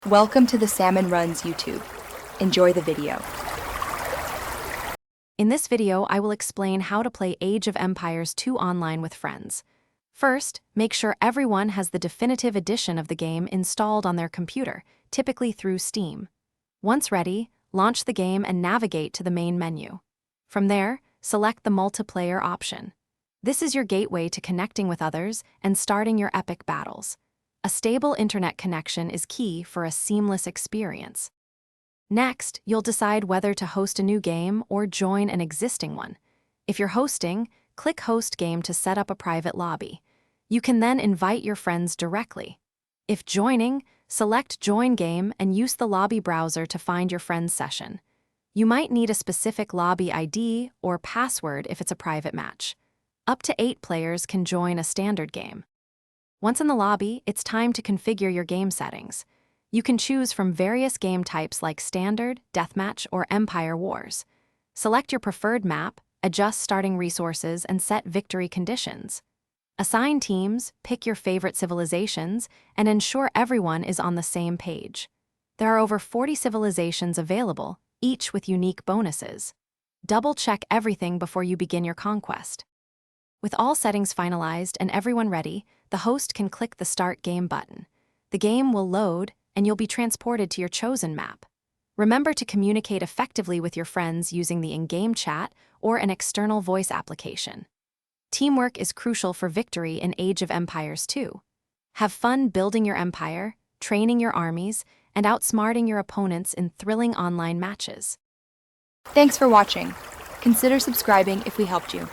Welcome to the Salmon Runs YouTube. Enjoy the video. In this video, I will explain how to play Age of Empires 2 online with friends. First, make sure everyone has the definitive edition of the game installed on their computer, typically through Steam. Once ready, launch the game and navigate to the main menu. From there, select the multiplayer option. This is your gateway to connecting with others and starting your epic battles. A stable internet connection is key for a seamless experience. Next, you'll decide whether to host a new game or join an existing one. If you're hosting, click Host Game to set up a private lobby. You can then invite your friends directly. If joining, select Join Game and use the lobby browser to find your friend's session. You might need a specific lobby ID or password if it's a private match. Up to 8 players can join a standard game. Once in the lobby, it's time to configure your game settings. You can choose from various game types like Standard, Deathmatch, or Empire Wars. Select your preferred map, adjust starting resources, and set victory conditions. Assign teams, pick your favorite civilizations, and ensure everyone is on the same page. There are over 40 civilizations available, each with unique bonuses. Double-check everything before you begin your conquest. With all settings finalized and everyone ready, the host can click the Start Game button. The game will load, and you'll be transported to your chosen map. Remember to communicate effectively with your friends using the in-game chat or an external voice application. Teamwork is crucial for victory in Age of Empires 2. Have fun building your empire, training your armies, and outsmarting your opponents in thrilling online matches. Thanks for watching. Consider subscribing if we helped you.